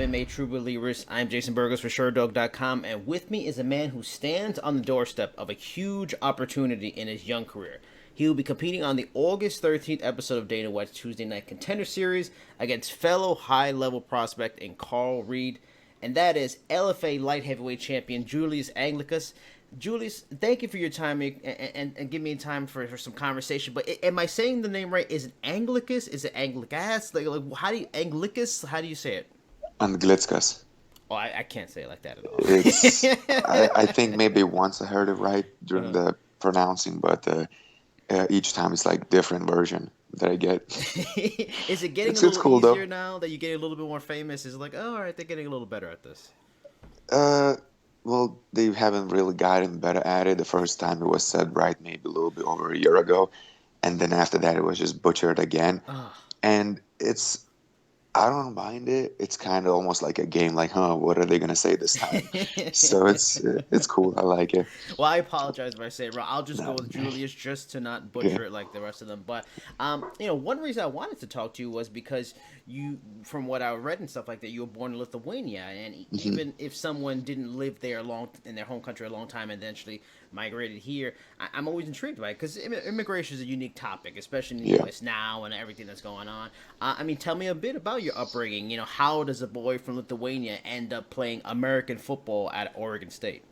MMA True Believers. I'm Jason Burgos for Sherdog.com, and with me is a man who stands on the doorstep of a huge opportunity in his young career. He will be competing on the August 13th episode of Dana White's Tuesday Night Contender Series against fellow high-level prospect in Carl Reed, and that is LFA light heavyweight champion Julius Anglickas. Julius, thank you for your time and give me time for some conversation. But am I saying the name right? Is it Anglickas? Is it Anglickas? Like how do you Anglickas? How do you say it? Anglickas. Oh, I can't say it like that at all. I think maybe once I heard it right during the pronouncing, but each time it's like different version that I get. Is it getting a little cool, easier though. now that you're getting a little bit more famous? Is it like, oh, all right, they're getting a little better at this? Well, they haven't really gotten better at it. The first time it was said right maybe a little bit over a year ago, and then after that it was just butchered again. And I don't mind it. It's kind of almost like a game, like, what are they gonna say this time? So it's cool. I like it. Well, I apologize if I say it wrong. I'll just go with Julius just to not butcher Yeah. it like the rest of them. But one reason I wanted to talk to you was because you, from what I read and stuff like that, you were born in Lithuania, and even if someone didn't live there in their home country a long time and eventually migrated here, I'm always intrigued by it because immigration is a unique topic, especially in the U.S. now and everything that's going on. Tell me a bit about your upbringing. How does a boy from Lithuania end up playing American football at Oregon State?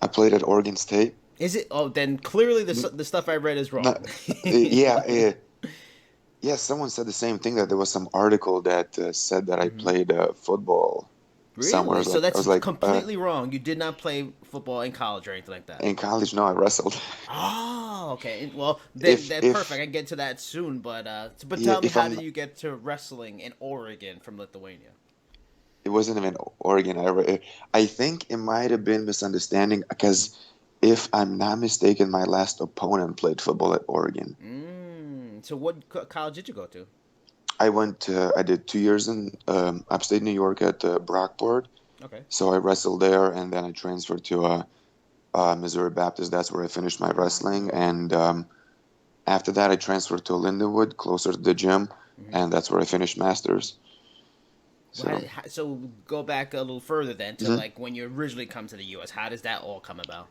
I played at Oregon State. Is it? Oh, then clearly the stuff I read is wrong. No, yeah. Someone said the same thing, that there was some article that said that I played football somewhere. Really? So I that's was like, completely wrong. You did not play football in college or anything like that. in college, no, I wrestled. Oh, okay. Well, then that's perfect. I can get to that soon, but tell me, how did you get to wrestling in Oregon from Lithuania? It wasn't even Oregon. I think it might have been misunderstanding because, if I'm not mistaken, my last opponent played football at Oregon. So what college did you go to? I did 2 years in upstate New York at Brockport. Okay. So I wrestled there, and then I transferred to Missouri Baptist. That's where I finished my wrestling. And after that, I transferred to Lindenwood, closer to the gym, and that's where I finished Masters. So, So go back a little further then to like when you originally come to the U.S. How does that all come about?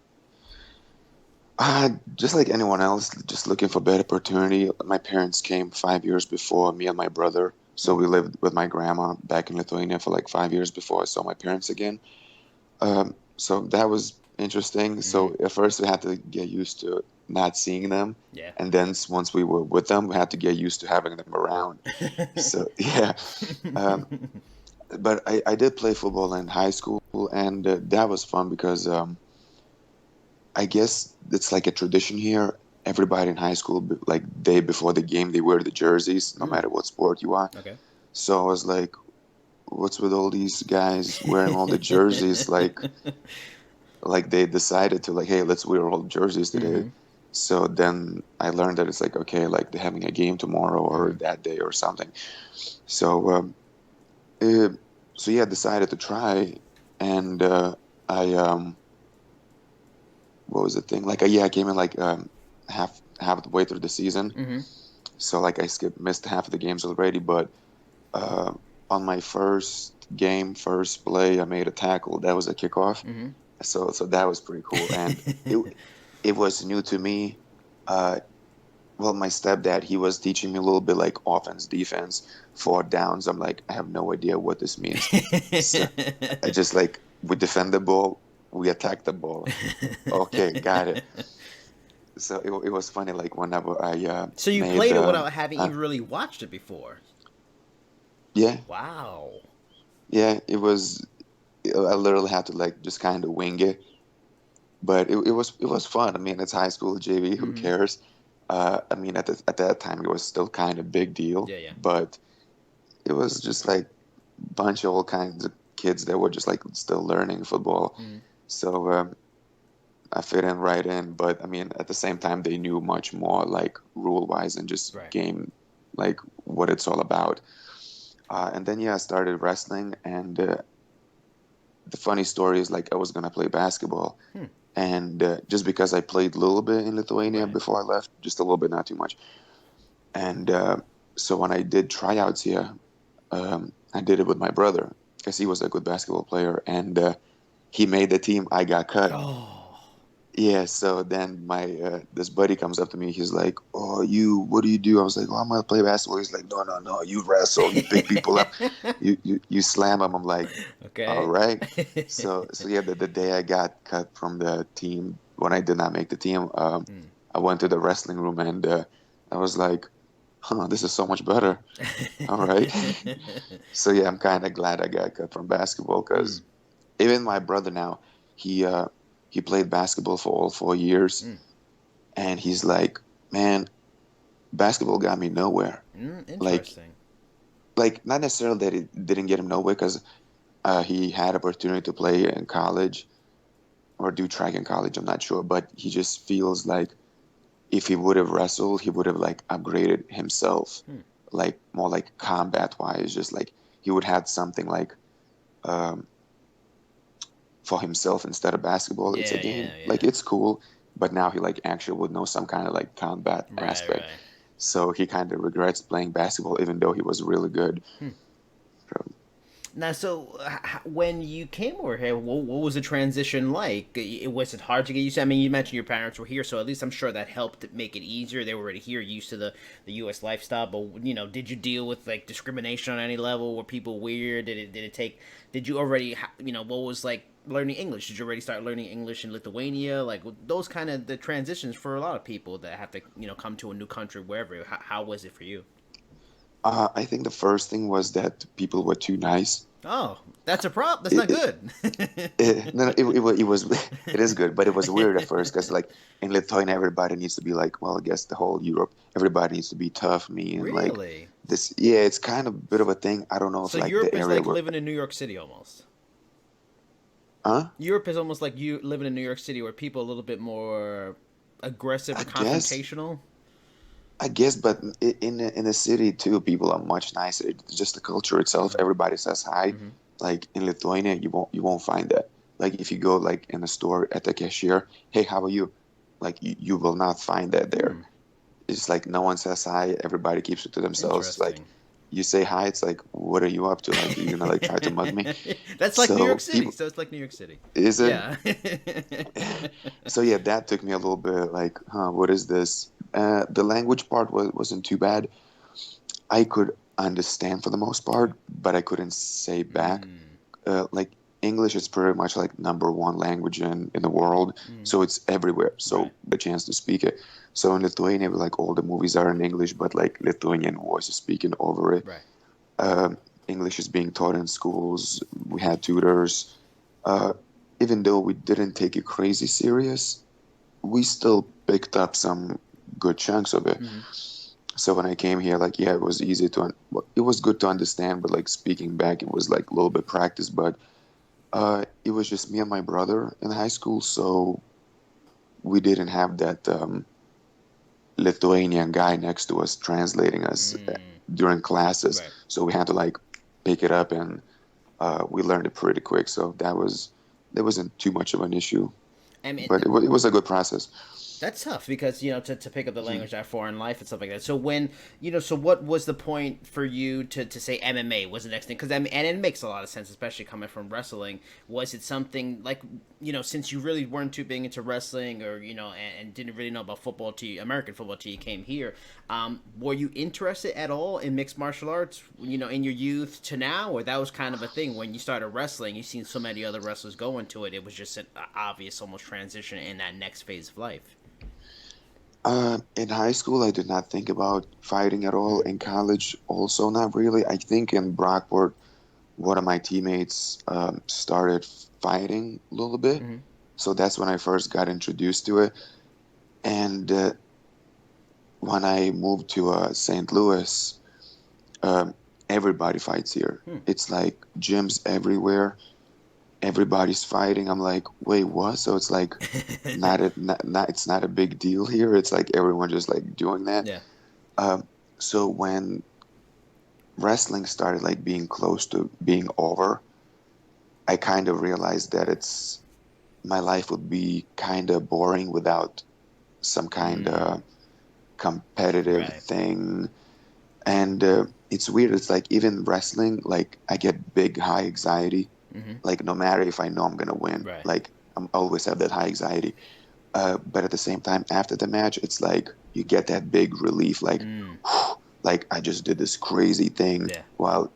just like anyone else, just looking for better opportunity. My parents came 5 years before me and my brother, so we lived with my grandma back in Lithuania for like 5 years before I saw my parents again. So that was interesting. So at first we had to get used to not seeing them, and then once we were with them, we had to get used to having them around. So yeah. But I did play football in high school, and that was fun because I guess it's like a tradition here. Everybody in high school, like day before the game, they wear the jerseys, no matter what sport you are. Okay. So I was like, what's with all these guys wearing all the jerseys? like they decided to like, hey, let's wear all the jerseys today. So then I learned that it's like, okay, like they're having a game tomorrow or that day or something. So so yeah, I decided to try, and I what was the thing? Like, I came in like half the way through the season, so like I missed half of the games already. But on my first game, first play, I made a tackle. That was a kickoff. So that was pretty cool, and it was new to me. Well, my stepdad, he was teaching me a little bit like offense, defense, 4 downs. I'm like, I have no idea what this means. So I just like, we defend the ball, we attack the ball. Okay, got it. So it was funny, like whenever I So you made played it without having even really watched it before. Yeah. Wow. Yeah, it was. I literally had to like just kind of wing it, but it was fun. I mean, it's high school JV. Who cares? I mean, at that time, it was still kind of big deal. Yeah. But it was just like a bunch of all kinds of kids that were just like still learning football. So I fit in right in. But I mean, at the same time, they knew much more like rule wise and just game, like what it's all about. And then I started wrestling, and the funny story is like I was gonna play basketball. And just because I played a little bit in Lithuania before I left, just a little bit, not too much. And so when I did tryouts here, I I did it with my brother because he was a good basketball player, and he made the team. I got cut. Oh. Yeah, so then my this buddy comes up to me. He's like, "Oh, what do you do?" I was like, "Oh, I'm gonna play basketball." He's like, "No, no, no. You wrestle. You pick people up. You slam them." I'm like, "All Okay. right." So yeah, the day I got cut from the team when I did not make the team, I went to the wrestling room and I was like, "Huh, this is so much better." All right. So yeah, I'm kind of glad I got cut from basketball Mm, because even my brother now, he uh, he played basketball for all 4 years, mm, and he's like, man, basketball got me nowhere. Like, interesting. not necessarily that it didn't get him nowhere because he had opportunity to play in college or do track in college. I'm not sure, but he just feels like if he would have wrestled, he would have like upgraded himself, Hmm. like more like combat wise, just like he would have something like um, for himself instead of basketball. It's a Yeah, game, yeah, like yeah. it's cool, but now he like actually would know some kind of like combat Right, aspect. right. So he kind of regrets playing basketball, even though he was really good. Hmm. So, Now, so when you came over here, what was the transition like? Was it hard to get used to? I mean, you mentioned your parents were here, so at least I'm sure that helped make it easier. They were already here, used to the U.S. lifestyle. But did you deal with like discrimination on any level? Were people weird? Did it take? Did you already? What was like learning English? Did you already start learning English in Lithuania? Like those kind of the transitions for a lot of people that have to come to a new country, wherever. How was it for you? I think the first thing was that people were too nice. Oh, that's a prop. That's It, not it, good. no, no, it was it is good, but it was weird at first because like in Lithuania, everybody needs to be like, well, I guess the whole Europe, everybody needs to be tough, me, and like Really? this. Yeah, it's kind of a bit of a thing. I don't know if So like the Europe is area like where, living in New York City almost. huh? Europe is almost like you living in New York City, where people are a little bit more aggressive I or guess. confrontational. But in the city too, people are much nicer. It's just the culture itself. Mm-hmm. Everybody says hi. Mm-hmm. Like in Lithuania, you won't find that. Like if you go like in a store at the cashier, hey, how are you? Like you will not find that there. Hmm. It's like no one says hi. Everybody keeps it to themselves. Like Interesting. you say hi, it's like, what are you up to? Like you're gonna like try to mug me? That's like New York So City. people, So it's like New York City. is it? Yeah. So yeah, that took me a little bit like, huh, what is this? The language part wasn't too bad. I could understand for the most Okay. part, but I couldn't say back. Mm. Like English is pretty much like number one language in the world, Mm. so it's everywhere. Right. So the chance to speak it. So in Lithuania, like all the movies are in English, but like Lithuanian voice is speaking over it. Right. Um, English is being taught in schools. We had tutors. Uh, Even though we didn't take it crazy serious, we still picked up some good chunks of it. Mm-hmm. So when I came here, like, yeah, it was easy to, it was good to understand, but like speaking back, it was like a little bit practice. But it was just me and my brother in high school, so we didn't have that Lithuanian guy next to us translating us Mm. during classes. Right. So we had to like pick it up, and we learned it pretty quick. So there wasn't too much of an issue, I mean, but it was a good process. that's tough because to pick up the Mhm. language, that foreign life and stuff like that. So when so what was the point for you to say MMA was the next thing? Because I mean, and it makes a lot of sense, especially coming from wrestling. Was it something like since you really weren't too big into wrestling, or and didn't really know about football till American football till you came here? Were you interested at all in mixed martial arts? In your youth to now, or that was kind of a thing when you started wrestling? You've seen so many other wrestlers go into it. It was just an obvious almost transition in that next phase of life. In high school, I did not think about fighting at all. Mm-hmm. In college, also not really. I think in Brockport, one of my teammates started fighting a little bit. Mm-hmm. So that's when I first got introduced to it. And when I moved to St. Louis, um, everybody fights here. Hmm. It's like gyms everywhere. Everybody's fighting. I'm like, wait, what? So it's like it's not a big deal here. It's like everyone just like doing that. Yeah. Um, so when wrestling started like being close to being over, I kind of realized that it's my life would be kind of boring without some kind Mm. of competitive Right. thing. And it's weird. It's like even wrestling, like I get big high anxiety. Mm-hmm. Like no matter if I know I'm gonna win, Right. like I'm always have that high anxiety. But at the same time, after the match, it's like you get that big relief, like, Mm. like I just did this crazy thing, Yeah. while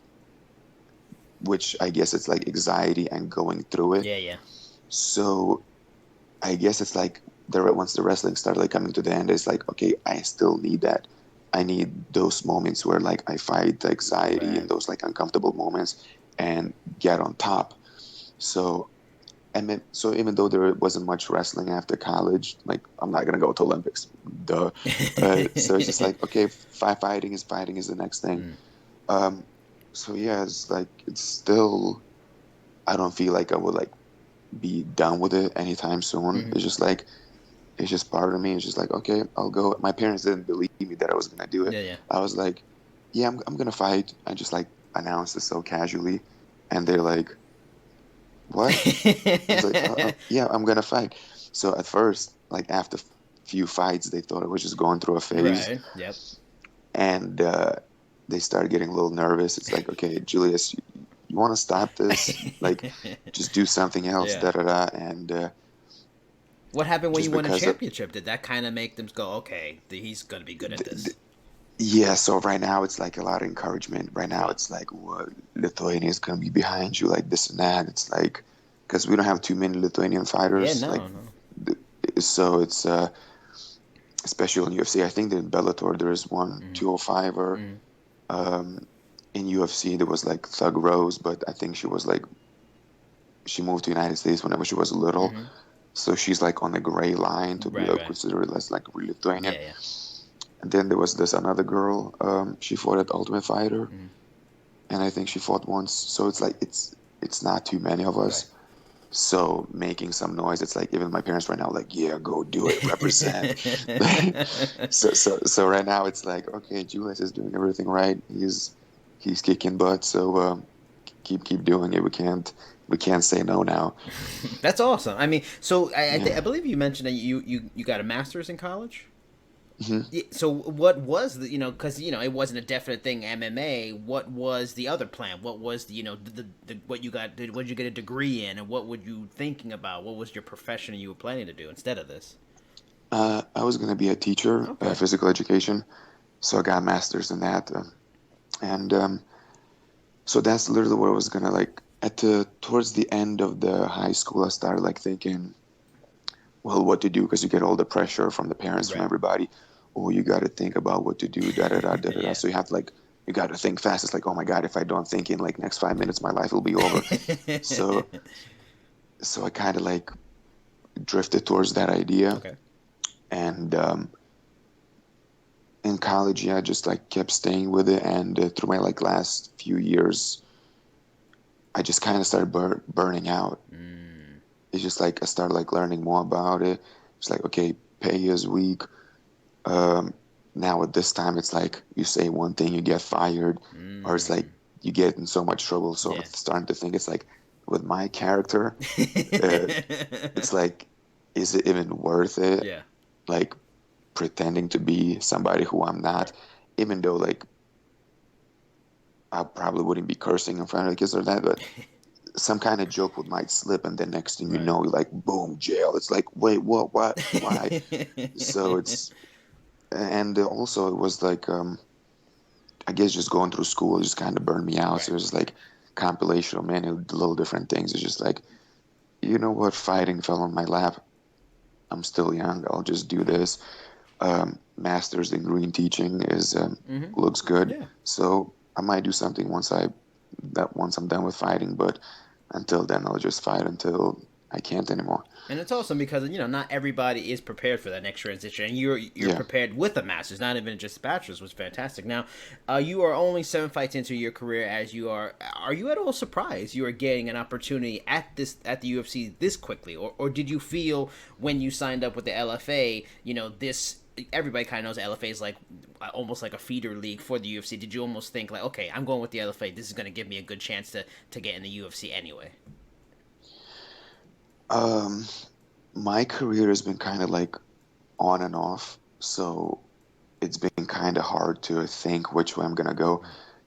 which I guess it's like anxiety and going through it. Yeah. Yeah. So I guess it's like once the wrestling started like coming to the end, it's like okay, I still need that. I need those moments where like I fight the anxiety Right. and those like uncomfortable moments and get on top. So so even though there wasn't much wrestling after college, like I'm not gonna go to Olympics, duh. So it's just like okay, fighting is the next thing. Mm. Um, so yeah, it's like it's still. I don't feel like I would like be done with it anytime soon. Mm-hmm. It's just like it's just part of me. It's just like okay, I'll go. My parents didn't believe me that I was gonna do it. Yeah. Yeah. I was like, yeah, I'm gonna fight. I just like announced it so casually, and they're like, what? I was like, yeah, I'm gonna fight. So at first, like after few fights, they thought I was just going through a phase, Right. Yep. and they started getting a little nervous. It's like, okay, Julius, you want to stop this? Like, just do something else, Yeah. da da da. And What happened when you just won a because of, championship? Did that kind of make them go, okay, he's going to be good at th- this? th- yeah. So right now it's like a lot of encouragement. Right now Good. it's like, what Lithuania is gonna be behind you, like this and that. It's like because we don't have too many Lithuanian Yeah, fighters, like. no, no. So it's especially in UFC. I think that in Bellator there is one Mm-hmm. 205 or Mm-hmm. um, in UFC there was like Thug Rose, but I think she was like she moved to United States whenever she was little, Mm-hmm. so she's like on the gray line to be Right, like right. considered as like Lithuanian. Yeah, yeah. And then there was this another girl. She fought at Ultimate Fighter, Mm-hmm. and I think she fought once. So it's like it's not too many of Right. us. So making some noise, it's like even my parents right now, like, yeah, go do it, represent. So right now it's like, okay, Julius is doing everything right. He's kicking butt. So keep doing it. We can't say no now. That's awesome. I mean, so I Yeah. believe you mentioned that you got a master's in college. hmm Yeah, so what was the because it wasn't a definite thing MMA. What was the other plan? What was the what you got? What did you get a degree in, and what were you thinking about? What was your profession you were planning to do instead of this? I was gonna be a teacher, Okay. physical education. So I got a master's in that, and so that's literally what I was gonna like. At the towards the end of the high school, I started like thinking, well, what to do because you get all the pressure from the parents, from Right. everybody. Oh, you got to think about what to do, da da da da da. Da. Yeah. So you have to like, you got to think fast. It's like, oh my god, if I don't think in like next 5 minutes, my life will be over. So, so I kind of like drifted towards that idea, Okay. and in college, yeah, I just like kept staying with it, and through my like last few years, I just kind of started burning out. Mm, It's just like I started like learning more about it. It's like, okay, pay is weak. Um, Now at this time, it's like you say one thing, you get fired, or it's like mm, you get in so much trouble. So I'm yeah. starting to think it's like with my character, it's like, is it even worth it? Yeah. Like pretending to be somebody who I'm Right. not, even though like I probably wouldn't be cursing in front of the kids or that, but some kind of joke would might slip, and then next thing you Right. know, you're like, boom, jail. It's like, wait, what, why? So it's and also it was like I guess just going through school just kind of burned me out. So Right. it was like compilation of many little different things. It's just like, you know what, fighting fell on my lap. I'm still young. I'll just do this. Master's degree in teaching is Mm-hmm. looks good. Yeah. So I might do something once I'm done with fighting. But until then, I'll just fight until I can't anymore. And it's awesome because not everybody is prepared for that next transition, and you're Yeah. prepared with a master's, not even just a bachelor's, was fantastic. Now, you are only 7 fights into your career, as you are. Are you at all surprised you are getting an opportunity at the UFC this quickly, or did you feel when you signed up with the LFA, this? Everybody kind of knows LFA is like almost like a feeder league for the UFC. Did you almost think like, okay, I'm going with the LFA. This is going to give me a good chance to get in the UFC anyway? My career has been kind of like on and off. So it's been kind of hard to think which way I'm gonna go,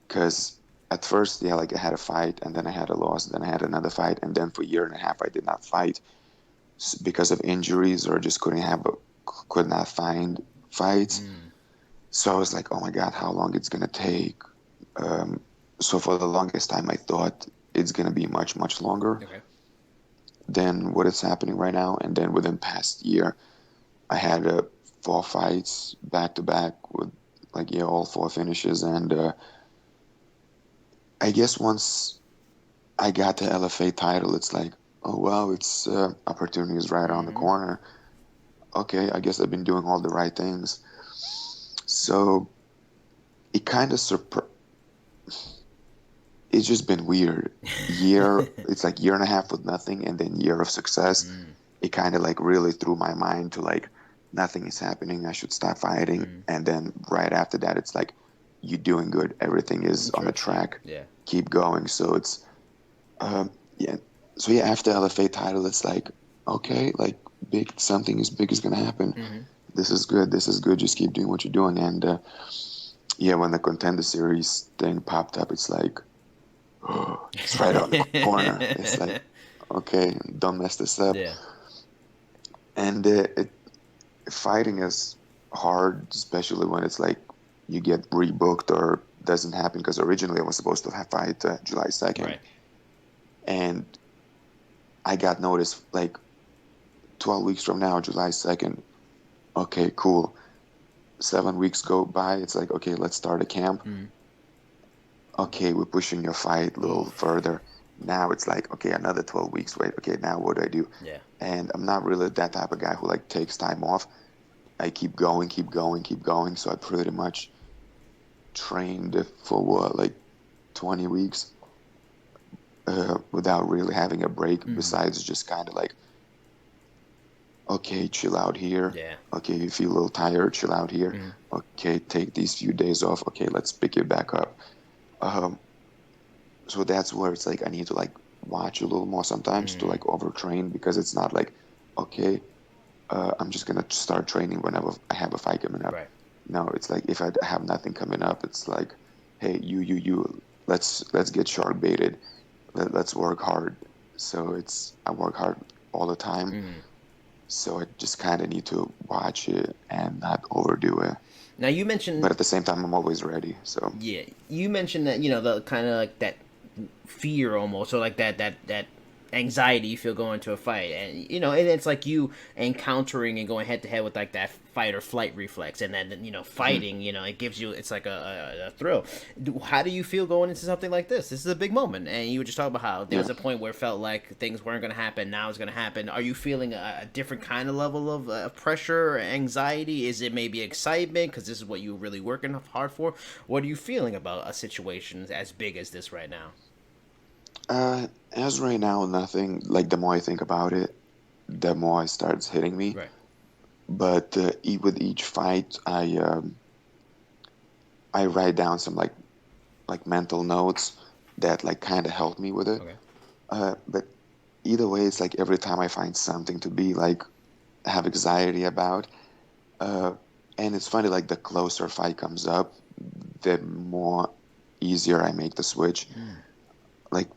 because at first, yeah, like I had a fight, and then I had a loss, then I had another fight, and then for a year and a half I did not fight because of injuries, or just could not find fights. So I was like, oh my God, how long it's gonna take? Um, so for the longest time, I thought it's gonna be much, much longer Okay. than what is happening right now. And then within past year, I had 4 fights back to back with like, yeah, all 4 finishes. And I guess once I got the LFA title, it's like, oh wow, it's opportunity is right around the Mm-hmm. corner. Okay, I guess I've been doing all the right things. So it kind of it's just been weird. It's like year and a half with nothing, and then year of success. It kind of like really threw my mind to like, nothing is happening, I should stop fighting. And then right after that, it's like, you're doing good, everything is on the Interesting. track, Yeah. keep going. So it's yeah. So yeah, after LFA title, it's like, okay, like something is big is gonna happen. Mm-hmm. This is good. This is good. Just keep doing what you're doing. And yeah, when the Contender series thing popped up, it's like, oh, it's right on the corner. It's like, okay, don't mess this up. Yeah. And fighting is hard, especially when it's like you get rebooked or doesn't happen. Because originally I was supposed to have fight July 2nd, Right. and I got noticed like 12 weeks from now, July 2nd. Okay, cool. 7 weeks go by. It's like, okay, let's start a camp. Okay, we're pushing your fight a little Oof. further. Now it's like, okay, another 12 weeks. Wait, okay, now what do I do? Yeah. And I'm not really that type of guy who like takes time off. I keep going, keep going, keep going. So I pretty much trained for what, like 20 weeks without really having a break, besides just kind of like, okay, chill out here. Yeah. Okay, you feel a little tired, chill out here. Okay, take these few days off. Okay, let's pick it back up. Um, so that's where it's like I need to like watch a little more sometimes to like overtrain, because it's not like, okay, I'm just gonna start training whenever I have a fight coming up. Right. No, it's like if I have nothing coming up, it's like, hey, you, let's get shark baited. Let's work hard. So I work hard all the time. So I just kind of need to watch it and not overdo it. Now you But mentioned, at the same time, I'm always ready. So yeah, you mentioned that the kind of like that fear almost, or like that anxiety you feel going to a fight, and and it's like you encountering and going head to head with like that fight or flight reflex, and then fighting, it gives you, it's like a thrill. How do you feel going into something like this? This is a big moment, and you were just talking about how there yeah. was a point where it felt like things weren't going to happen. Now it's going to happen. Are you feeling a different kind of level of pressure or anxiety? Is it maybe excitement because this is what you're really working hard for? What are you feeling about a situation as big as this right now? As right now, nothing. Like the more I think about it, the more it starts hitting me. Right. But with each fight, I write down some like mental notes that like kind of help me with it. Okay. But either way, it's like every time I find something to be like have anxiety about, uh, and it's funny, like the closer fight comes up, the more easier I make the switch. Like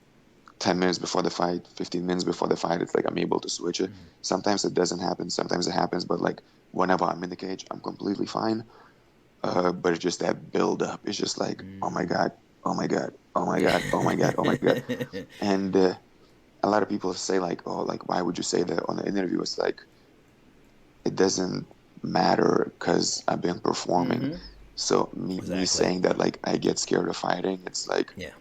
10 minutes before the fight, 15 minutes before the fight, it's like I'm able to switch it. Sometimes it doesn't happen, sometimes it happens, but like whenever I'm in the cage, I'm completely fine. But it's just that build up. It's just like, oh my God, oh my God, oh my God, oh my God, oh my God. And a lot of people say like, oh, like, why would you say that on the interview? It's like, it doesn't matter because I've been performing. So me Exactly. saying that like I get scared of fighting, it's like, Yeah.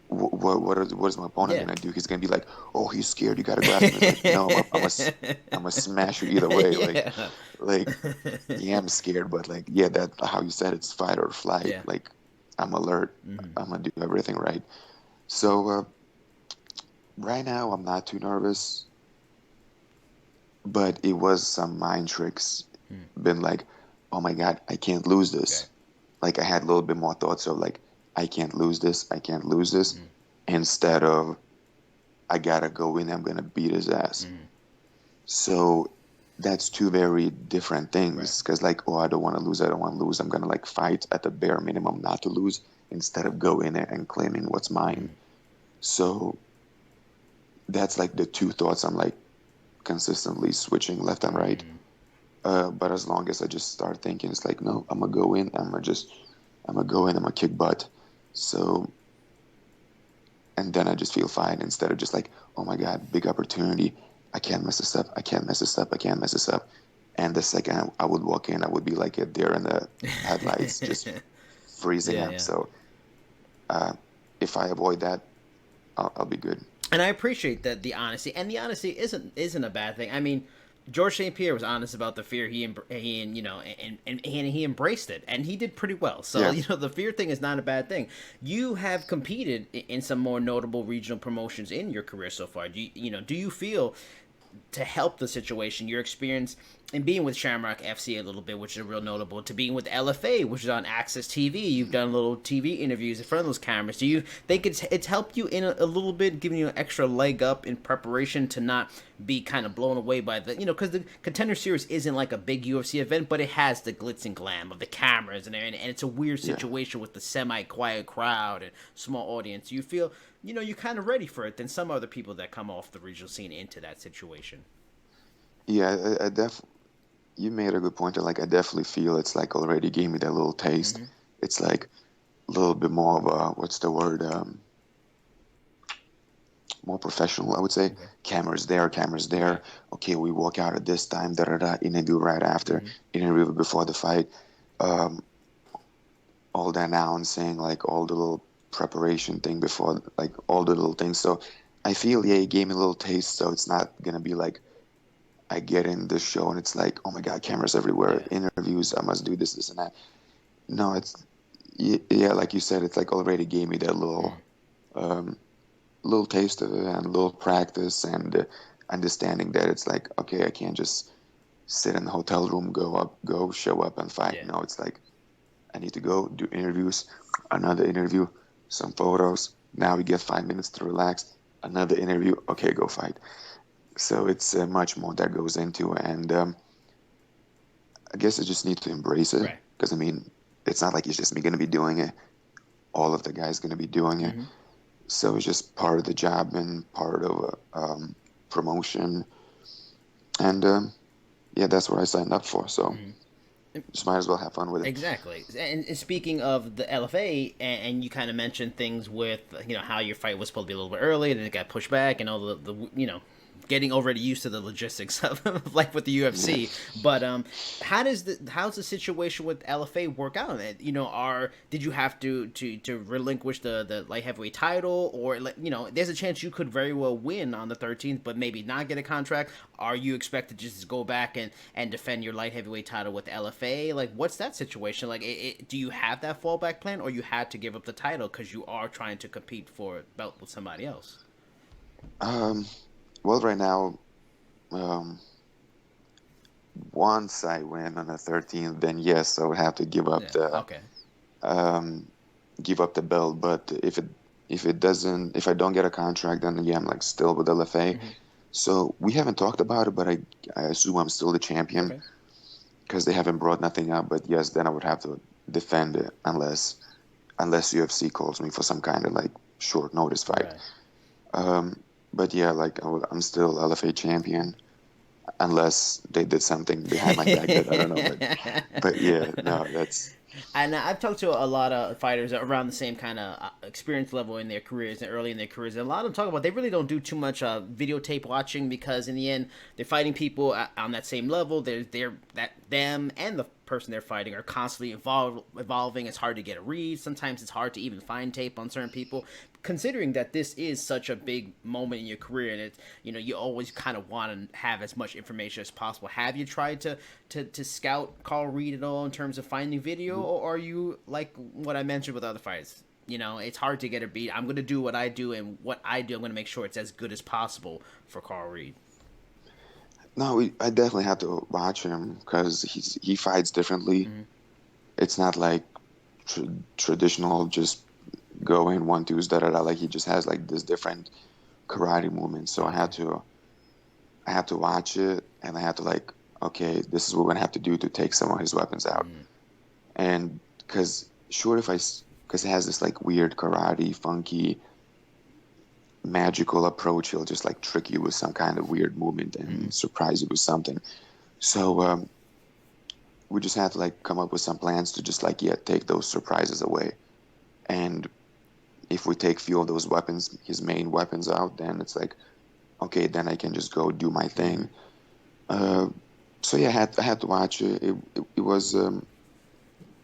what is my opponent Yeah. gonna do? He's gonna be like, oh, he's scared. You gotta grab him. It's like, no, I'm gonna smash you either way. Yeah. Like, yeah, I'm scared, but like, yeah, that how you said it's fight or flight. Yeah. Like, I'm alert. I'm gonna do everything right. So right now, I'm not too nervous, but it was some mind tricks. Been like, oh my God, I can't lose Okay. this. Like, I had a little bit more thoughts of like, I can't lose this. I can't lose this. Instead of, I gotta go in. I'm gonna beat his ass. So that's two very different things. Because like, oh, I don't want to lose. I don't want to lose. I'm gonna like fight at the bare minimum not to lose instead of go in there and claiming what's mine. So that's like the two thoughts I'm like consistently switching left and right. But as long as I just start thinking, it's like, no, I'm gonna go in. I'm gonna go in. I'm gonna kick butt. So, and then I just feel fine instead of just like, oh my God, big opportunity. I can't mess this up. I can't mess this up. I can't mess this up. And the second I would walk in, I would be like a deer in the headlights, just freezing up. So if I avoid that, I'll be good. And I appreciate that, the honesty, and the honesty isn't a bad thing. I mean, George St. Pierre was honest about the fear. He and he embraced it, and he did pretty well. So the fear thing is not a bad thing. You have competed in some more notable regional promotions in your career so far. Do you feel, to help the situation, your experience in being with Shamrock FC a little bit, which is real notable, to being with LFA, which is on Access TV, you've done little TV interviews in front of those cameras. Do you think it's helped you in a little bit, giving you an extra leg up in preparation to not be kind of blown away by the, because the Contender Series isn't like a big UFC event, but it has the glitz and glam of the cameras and it's a weird situation with the semi-quiet crowd and small audience. You feel, you're kind of ready for it than some other people that come off the regional scene into that situation. Yeah, you made a good point. Like, I definitely feel it's like already gave me that little taste. It's like a little bit more of a, what's the word? More professional, I would say. Cameras there. Okay, we walk out at this time, interview right after, interview before the fight. All the announcing, like all the little preparation thing before, like all the little things. So I feel, it gave me a little taste, so it's not going to be like, I get in the show and it's like, oh my God, cameras everywhere, interviews, I must do this and that. No, it's, like you said, it's like already gave me that little taste of it and a little practice and understanding that it's like, okay, I can't just sit in the hotel room, show up and fight. No, it's like, I need to go do interviews, another interview, some photos. Now we get 5 minutes to relax, another interview. Okay, go fight. So it's much more that goes into, and I guess I just need to embrace it, because I mean, it's not like it's just me going to be doing it. All of the guys going to be doing it. So it's just part of the job and part of promotion, and that's what I signed up for. So just might as well have fun with it. Exactly. And speaking of the LFA, and you kind of mentioned things with how your fight was supposed to be a little bit early, and then it got pushed back, and all the getting already used to the logistics of life with the UFC. But how's the situation with LFA work out? Did you have to relinquish the light heavyweight title, or there's a chance you could very well win on the 13th, but maybe not get a contract? Are you expected to just go back and defend your light heavyweight title with LFA? Like, what's that situation? Like, do you have that fallback plan, or you had to give up the title because you are trying to compete for a belt with somebody else? Well, right now, once I win on the 13th, then yes, I would have to give up give up the belt. But if I don't get a contract, then I'm like still with LFA. So we haven't talked about it, but I assume I'm still the champion because they haven't brought nothing up. But yes, then I would have to defend it unless UFC calls me for some kind of like short notice fight. But like I'm still LFA champion, unless they did something behind my back that I don't know. But no, that's. And I've talked to a lot of fighters around the same kind of experience level in their careers and early in their careers. And a lot of them talk about they really don't do too much videotape watching, because in the end they're fighting people on that same level. Them and the person they're fighting are constantly evolving. It's hard to get a read. Sometimes it's hard to even find tape on certain people. Considering that this is such a big moment in your career, and it's you always kind of want to have as much information as possible. Have you tried to scout Carl Reed at all in terms of finding video, or are you like what I mentioned with other fights? It's hard to get a beat. I'm going to do what I do, and what I do, I'm going to make sure it's as good as possible for Carl Reed. No, I definitely have to watch him because he fights differently. It's not like traditional just go in 1-2s like he just has like this different karate movement. So I have to watch it, and I have to like okay, this is what we're gonna have to do to take some of his weapons out. And because sure, because it has this like weird karate, funky, magical approach, he'll just like trick you with some kind of weird movement and surprise you with something. So we just have to like come up with some plans to just like take those surprises away. And if we take few of those weapons, his main weapons out, then it's like, okay, then I can just go do my thing. So yeah, I had to watch it. It was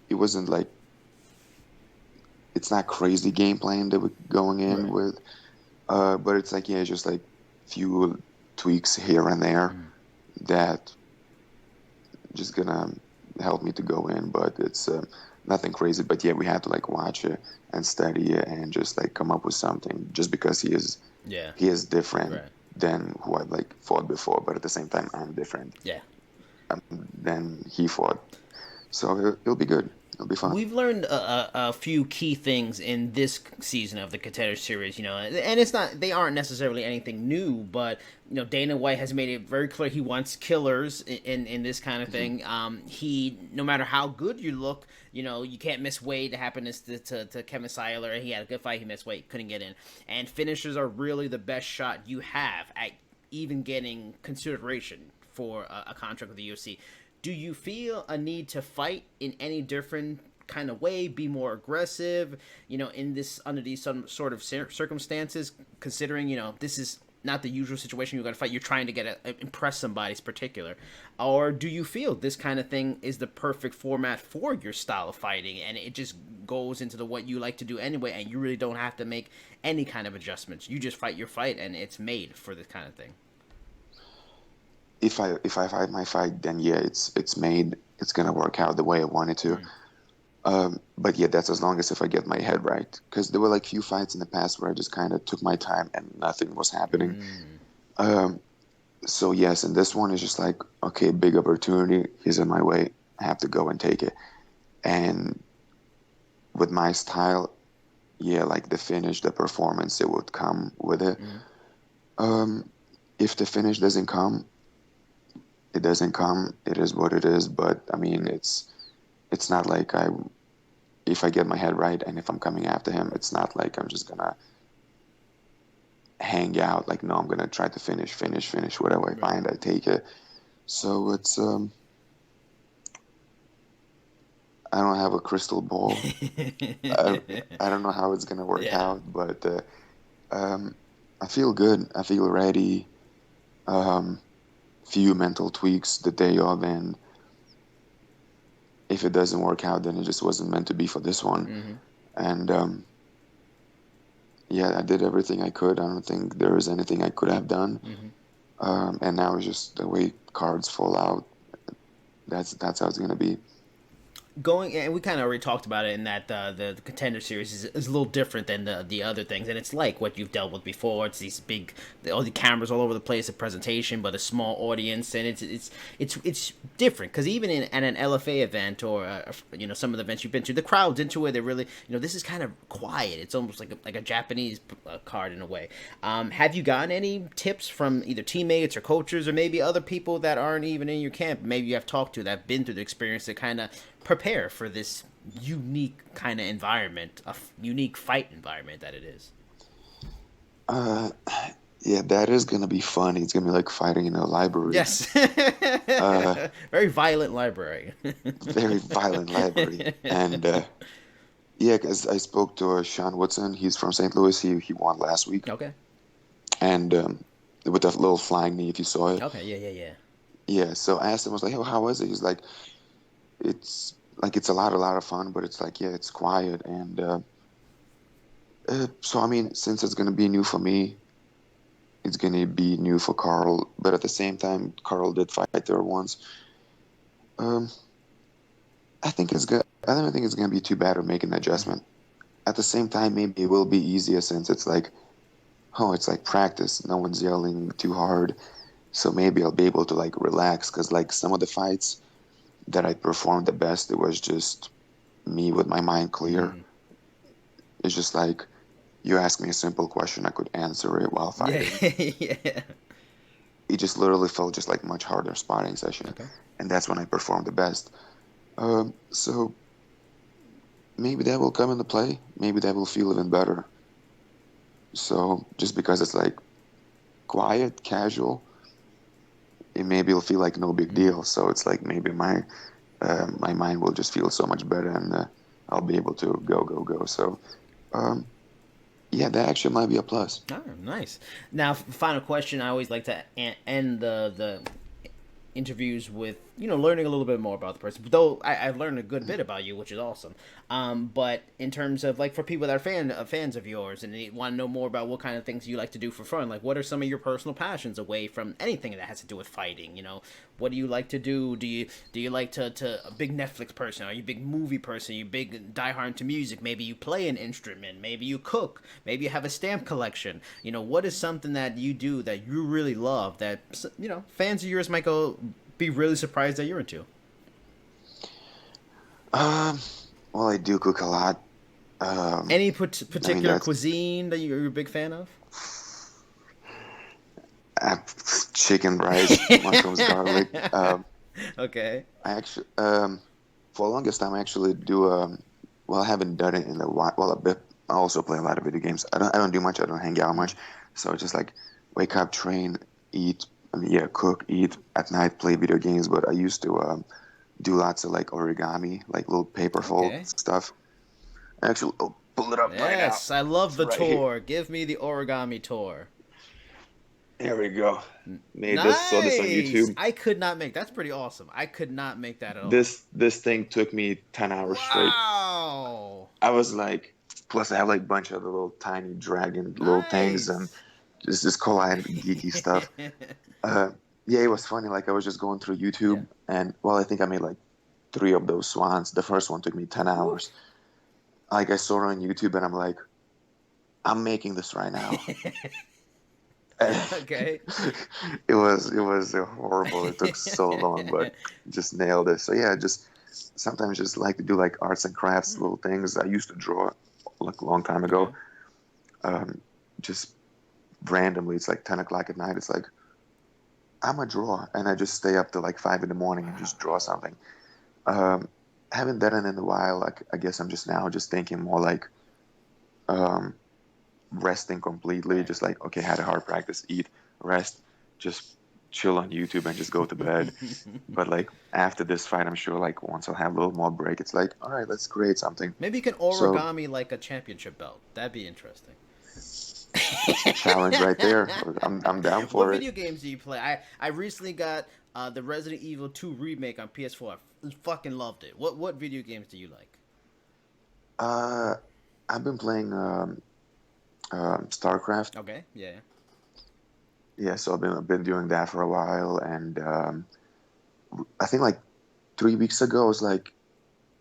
it wasn't like, it's not crazy game plan that we're going in with, but it's like, yeah, just like few tweaks here and there that just gonna help me to go in, but it's nothing crazy. But yeah, we had to like watch it and study it and just like come up with something, just because he is different than who I like fought before, but at the same time I'm different than he fought. So it'll be good. It'll be fun. We've learned a few key things in this season of the Contender Series, you know, and it's not, they aren't necessarily anything new, but you know, Dana White has made it very clear he wants killers in this kind of thing. He, no matter how good you look, you know, you can't miss weight. It happened to Kevin Seiler. He had a good fight. He missed weight, couldn't get in. And finishers are really the best shot you have at even getting consideration for a contract with the UFC. Do you feel a need to fight in any different kind of way, be more aggressive, you know, in this, under these some sort of circumstances, considering, you know, this is not the usual situation you got to fight, you're trying to impress somebody's particular, or do you feel this kind of thing is the perfect format for your style of fighting and it just goes into what you like to do anyway, and you really don't have to make any kind of adjustments, you just fight your fight and it's made for this kind of thing? If I fight my fight, then yeah, it's made. It's gonna work out the way I want it to. But yeah, that's as long as if I get my head right. Because there were like few fights in the past where I just kind of took my time and nothing was happening. So yes, and this one is just like, okay, big opportunity is in my way. I have to go and take it. And with my style, yeah, like the finish, the performance, it would come with it. If the finish doesn't come, it doesn't come. It is what it is. But I mean, it's not like if I get my head right and if I'm coming after him, it's not like I'm just gonna hang out. Like, no, I'm gonna try to finish. Whatever I find, I take it. So it's I don't have a crystal ball. I don't know how it's gonna work out, but I feel good. I feel ready. Few mental tweaks the day of, and if it doesn't work out, then it just wasn't meant to be for this one. And yeah, I did everything I could. I don't think there was anything I could have done. And now it's just the way cards fall out. That's how it's gonna be. Going, and we kind of already talked about it in that the Contender Series is a little different than the other things, and it's like what you've dealt with before. It's these big, all the cameras all over the place, a presentation, but a small audience, and it's different because even at an LFA event or you know, some of the events you've been to, the crowd's into it. They really, you know, this is kind of quiet. It's almost like a Japanese card in a way. Have you gotten any tips from either teammates or coaches or maybe other people that aren't even in your camp? Maybe you have talked to that have been through the experience to kind of prepare for this unique kind of environment, a unique fight environment that it is. Yeah, that is gonna be fun. It's gonna be like fighting in a library. Yes. Very violent library. Very violent library. And yeah, because I spoke to Sean Woodson. He's from St. Louis. He won last week. Okay. And with that little flying knee, if you saw it. Okay. Yeah. Yeah. So I asked him, I was like, "Oh, how was it?" He's like, "It's a lot of fun, but it's like, yeah, it's quiet." And so I mean, since it's gonna be new for me, it's gonna be new for Carl. But at the same time, Carl did fight there once. I think it's good. I don't think it's gonna be too bad of making an adjustment. At the same time, maybe it will be easier since it's like, oh, it's like practice. No one's yelling too hard, so maybe I'll be able to like relax. Because like some of the fights that I performed the best, it was just me with my mind clear. It's just like, you ask me a simple question, I could answer it while fighting. Yeah. it just literally felt just like much harder sparring session, Okay. and that's when I performed the best. So maybe that will come into play. Maybe that will feel even better. So just because it's like quiet, casual, it maybe will feel like no big deal. So it's like maybe my mind will just feel so much better, and I'll be able to go. So um, yeah, that actually might be a plus. Oh, nice. Now, final question. I always like to end the interviews with learning a little bit more about the person. Though I've learned a good bit about you, which is awesome. But in terms of like for people that are fans of yours and they want to know more about what kind of things you like to do for fun, like what are some of your personal passions away from anything that has to do with fighting? What do you like to do? Do you like to a big Netflix person? Are you a big movie person? Are you big diehard into music? Maybe you play an instrument. Maybe you cook. Maybe you have a stamp collection. What is something that you do that you really love that fans of yours might go be really surprised that you're into? Um, well, I do cook a lot. Any I mean, particular that's cuisine that you're a big fan of? uh, chicken, rice, mushrooms, garlic. Okay. I actually, for the longest time, I actually do. Well, I haven't done it in a while. Well, a bit. I also play a lot of video games. I don't do much. I don't hang out much. So just like wake up, train, eat. I mean, yeah, cook, eat at night, play video games. But I used to do lots of like origami, like little paper fold Okay. stuff. Actually, I'll pull it up right now. Yes, I love It's the right here. tour. Give me the origami tour. Here we go. Made this. Saw this on Nice. YouTube. I could not make. That's pretty awesome. I could not make that at all. This thing took me 10 hours straight. Wow. I was like, plus I have like a bunch of the little tiny dragon little things and Nice. just cool and geeky stuff. Uh, yeah, it was funny. Like I was just going through Yeah. YouTube, and well, I think I made like three of those swans. The first one took me 10 hours. Woof. Like I saw it on YouTube, and I'm like, I'm making this right now. Okay. It was horrible. It took so long, but just nailed it. So yeah, just sometimes just like to do like arts and crafts, little things. I used to draw like a long time Okay. ago. Just randomly, it's like 10 o'clock at night. It's like I'm a draw, and I just stay up till like 5 in the morning and just draw something. Um, haven't done it in a while. Like I guess I'm just now just thinking more like um, resting completely. Right. Just like okay, had a hard practice, eat, rest, just chill on YouTube and just go to bed. But like after this fight, I'm sure like once I'll have a little more break, it's like all right, let's create something. Maybe you can So origami like a championship belt. That'd be interesting. challenge right there. I'm down What for it. video games do you play? I recently got the Resident Evil 2 remake on PS4. I fucking loved it. What video games do you like? Uh, I've been playing StarCraft. Okay, yeah. Yeah, so I've been doing that for a while, and I think like 3 weeks ago, I was like,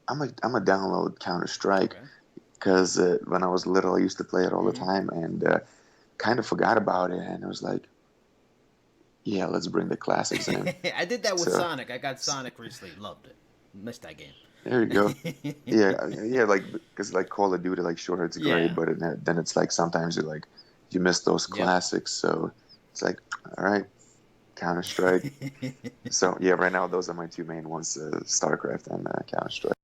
I'm a download Counter Strike Okay. because when I was little, I used to play it all the Hmm. time, and kind of forgot about it, and it was like, yeah, let's bring the classics in. I did that with So Sonic. I got Sonic recently. Loved it. Missed that game. there you go. Yeah, like because like Call of Duty, like sure it's great, Yeah. but then it's like sometimes you miss those Yep. classics, so it's like all right, Counter Strike. So yeah, right now those are my two main ones: StarCraft and Counter Strike.